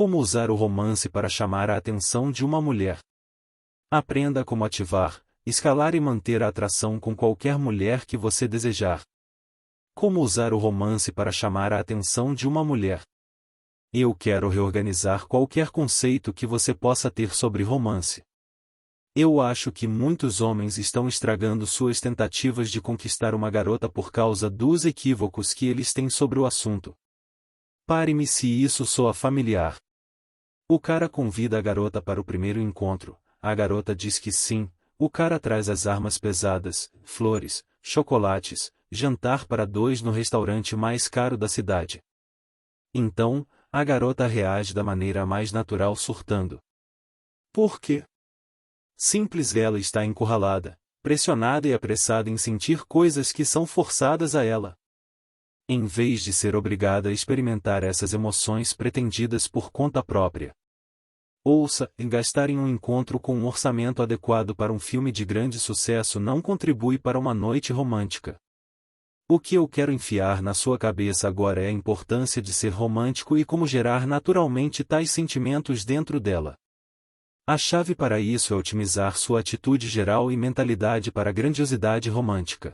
Como usar o romance para chamar a atenção de uma mulher. Aprenda como ativar, escalar e manter a atração com qualquer mulher que você desejar. Como usar o romance para chamar a atenção de uma mulher. Eu quero reorganizar qualquer conceito que você possa ter sobre romance. Eu acho que muitos homens estão estragando suas tentativas de conquistar uma garota por causa dos equívocos que eles têm sobre o assunto. Pare-me se isso soa familiar. O cara convida a garota para o primeiro encontro, a garota diz que sim, o cara traz as armas pesadas, flores, chocolates, jantar para dois no restaurante mais caro da cidade. Então, a garota reage da maneira mais natural surtando. Por quê? Simples, ela está encurralada, pressionada e apressada em sentir coisas que são forçadas a ela. Em vez de ser obrigada a experimentar essas emoções pretendidas por conta própria. Ouça, gastar em um encontro com um orçamento adequado para um filme de grande sucesso não contribui para uma noite romântica. O que eu quero enfiar na sua cabeça agora é a importância de ser romântico e como gerar naturalmente tais sentimentos dentro dela. A chave para isso é otimizar sua atitude geral e mentalidade para a grandiosidade romântica.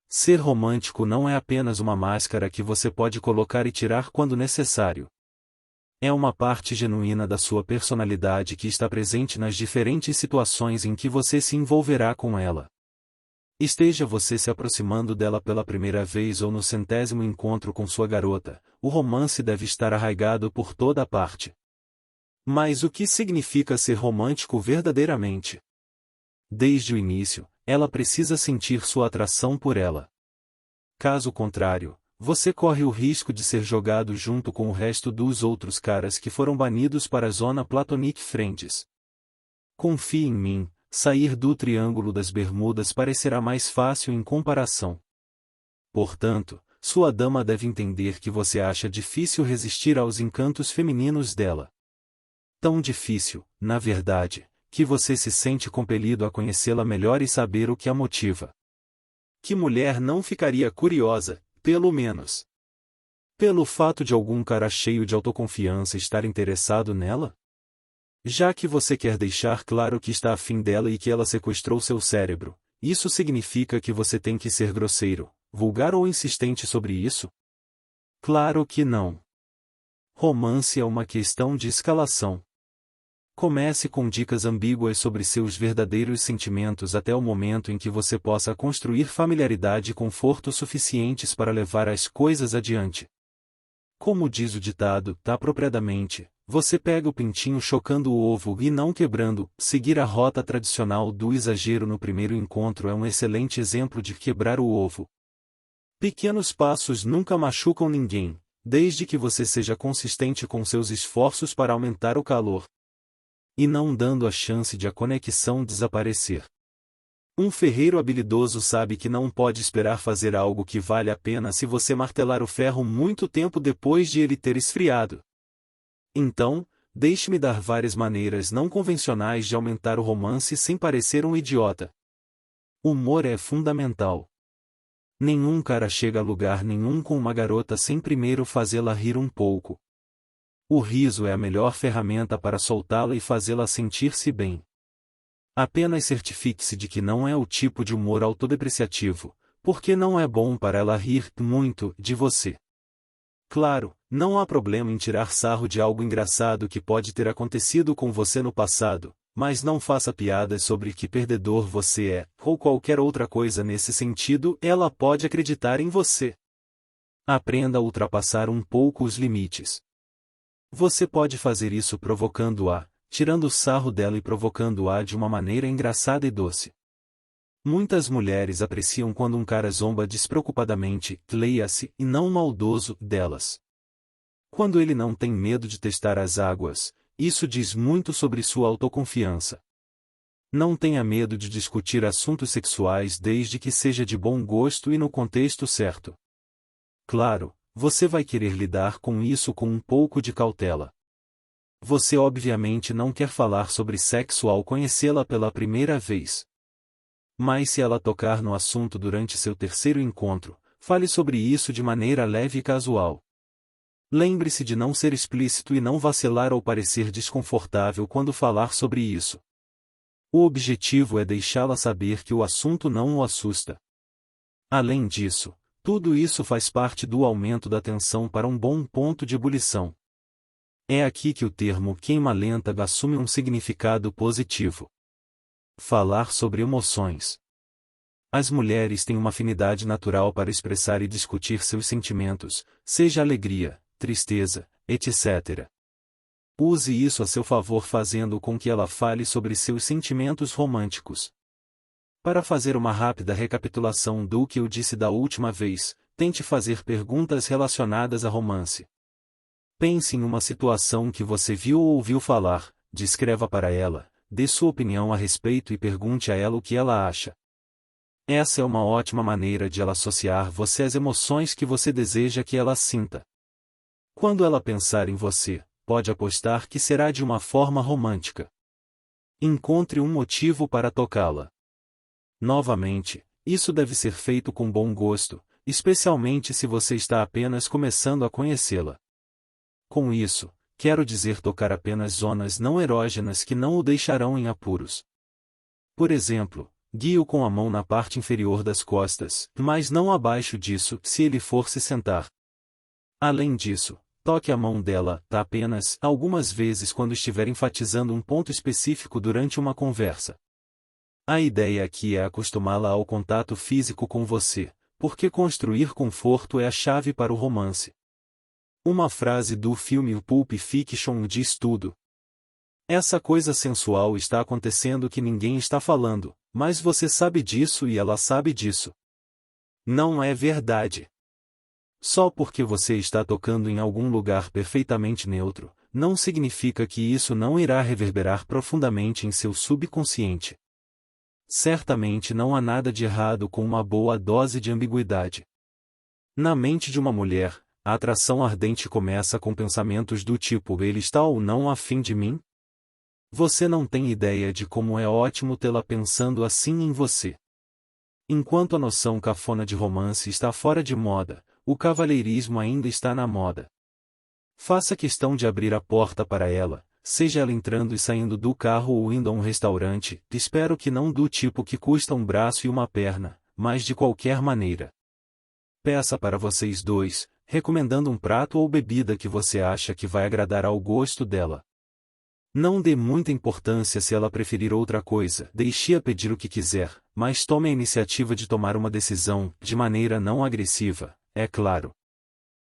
Ser romântico não é apenas uma máscara que você pode colocar e tirar quando necessário. É uma parte genuína da sua personalidade que está presente nas diferentes situações em que você se envolverá com ela. Esteja você se aproximando dela pela primeira vez ou no 100º encontro com sua garota, o romance deve estar arraigado por toda a parte. Mas o que significa ser romântico verdadeiramente? Desde o início, ela precisa sentir sua atração por ela. Caso contrário, você corre o risco de ser jogado junto com o resto dos outros caras que foram banidos para a zona Platonic Friends. Confie em mim, sair do Triângulo das Bermudas parecerá mais fácil em comparação. Portanto, sua dama deve entender que você acha difícil resistir aos encantos femininos dela. Tão difícil, na verdade, que você se sente compelido a conhecê-la melhor e saber o que a motiva. Que mulher não ficaria curiosa, pelo menos, pelo fato de algum cara cheio de autoconfiança estar interessado nela? Já que você quer deixar claro que está afim dela e que ela sequestrou seu cérebro, isso significa que você tem que ser grosseiro, vulgar ou insistente sobre isso? Claro que não. Romance é uma questão de escalação. Comece com dicas ambíguas sobre seus verdadeiros sentimentos até o momento em que você possa construir familiaridade e conforto suficientes para levar as coisas adiante. Como diz o ditado, apropriadamente, você pega o pintinho chocando o ovo e não quebrando. Seguir a rota tradicional do exagero no primeiro encontro é um excelente exemplo de quebrar o ovo. Pequenos passos nunca machucam ninguém, desde que você seja consistente com seus esforços para aumentar o calor. E não dando a chance de a conexão desaparecer. Um ferreiro habilidoso sabe que não pode esperar fazer algo que vale a pena se você martelar o ferro muito tempo depois de ele ter esfriado. Então, deixe-me dar várias maneiras não convencionais de aumentar o romance sem parecer um idiota. Humor é fundamental. Nenhum cara chega a lugar nenhum com uma garota sem primeiro fazê-la rir um pouco. O riso é a melhor ferramenta para soltá-la e fazê-la sentir-se bem. Apenas certifique-se de que não é o tipo de humor autodepreciativo, porque não é bom para ela rir muito de você. Claro, não há problema em tirar sarro de algo engraçado que pode ter acontecido com você no passado, mas não faça piadas sobre que perdedor você é, ou qualquer outra coisa nesse sentido. Ela pode acreditar em você. Aprenda a ultrapassar um pouco os limites. Você pode fazer isso provocando-a, tirando o sarro dela e provocando-a de uma maneira engraçada e doce. Muitas mulheres apreciam quando um cara zomba despreocupadamente, leia-se, e não maldoso, delas. Quando ele não tem medo de testar as águas, isso diz muito sobre sua autoconfiança. Não tenha medo de discutir assuntos sexuais desde que seja de bom gosto e no contexto certo. Claro, você vai querer lidar com isso com um pouco de cautela. Você obviamente não quer falar sobre sexo ao conhecê-la pela primeira vez. Mas se ela tocar no assunto durante seu terceiro encontro, fale sobre isso de maneira leve e casual. Lembre-se de não ser explícito e não vacilar ou parecer desconfortável quando falar sobre isso. O objetivo é deixá-la saber que o assunto não o assusta. Além disso, tudo isso faz parte do aumento da tensão para um bom ponto de ebulição. É aqui que o termo queima lenta assume um significado positivo. Falar sobre emoções. As mulheres têm uma afinidade natural para expressar e discutir seus sentimentos, seja alegria, tristeza, etc. Use isso a seu favor fazendo com que ela fale sobre seus sentimentos românticos. Para fazer uma rápida recapitulação do que eu disse da última vez, tente fazer perguntas relacionadas a romance. Pense em uma situação que você viu ou ouviu falar, descreva para ela, dê sua opinião a respeito e pergunte a ela o que ela acha. Essa é uma ótima maneira de ela associar você às emoções que você deseja que ela sinta. Quando ela pensar em você, pode apostar que será de uma forma romântica. Encontre um motivo para tocá-la. Novamente, isso deve ser feito com bom gosto, especialmente se você está apenas começando a conhecê-la. Com isso, quero dizer tocar apenas zonas não erógenas que não o deixarão em apuros. Por exemplo, guie-o com a mão na parte inferior das costas, mas não abaixo disso, se ele for se sentar. Além disso, toque a mão dela, apenas, algumas vezes quando estiver enfatizando um ponto específico durante uma conversa. A ideia aqui é acostumá-la ao contato físico com você, porque construir conforto é a chave para o romance. Uma frase do filme Pulp Fiction diz tudo. Essa coisa sensual está acontecendo que ninguém está falando, mas você sabe disso e ela sabe disso. Não é verdade. Só porque você está tocando em algum lugar perfeitamente neutro, não significa que isso não irá reverberar profundamente em seu subconsciente. Certamente não há nada de errado com uma boa dose de ambiguidade. Na mente de uma mulher, a atração ardente começa com pensamentos do tipo: ele está ou não a fim de mim? Você não tem ideia de como é ótimo tê-la pensando assim em você. Enquanto a noção cafona de romance está fora de moda, o cavalheirismo ainda está na moda. Faça questão de abrir a porta para ela, seja ela entrando e saindo do carro ou indo a um restaurante, espero que não do tipo que custa um braço e uma perna, mas de qualquer maneira. Peça para vocês dois, recomendando um prato ou bebida que você acha que vai agradar ao gosto dela. Não dê muita importância se ela preferir outra coisa, deixe-a pedir o que quiser, mas tome a iniciativa de tomar uma decisão, de maneira não agressiva, é claro.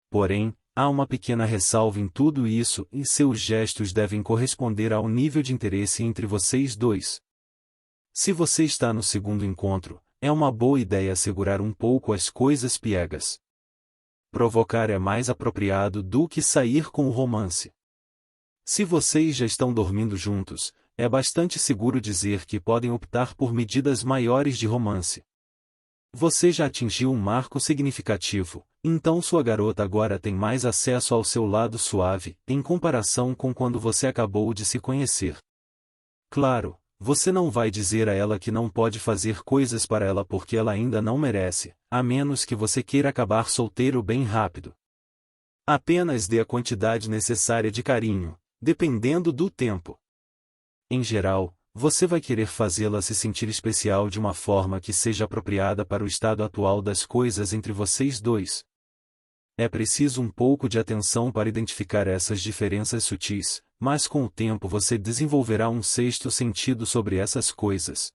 Porém, há uma pequena ressalva em tudo isso, e seus gestos devem corresponder ao nível de interesse entre vocês dois. Se você está no segundo encontro, é uma boa ideia segurar um pouco as coisas piegas. Provocar é mais apropriado do que sair com o romance. Se vocês já estão dormindo juntos, é bastante seguro dizer que podem optar por medidas maiores de romance. Você já atingiu um marco significativo, então sua garota agora tem mais acesso ao seu lado suave, em comparação com quando você acabou de se conhecer. Claro, você não vai dizer a ela que não pode fazer coisas para ela porque ela ainda não merece, a menos que você queira acabar solteiro bem rápido. Apenas dê a quantidade necessária de carinho, dependendo do tempo. Em geral, você vai querer fazê-la se sentir especial de uma forma que seja apropriada para o estado atual das coisas entre vocês dois. É preciso um pouco de atenção para identificar essas diferenças sutis, mas com o tempo você desenvolverá um sexto sentido sobre essas coisas.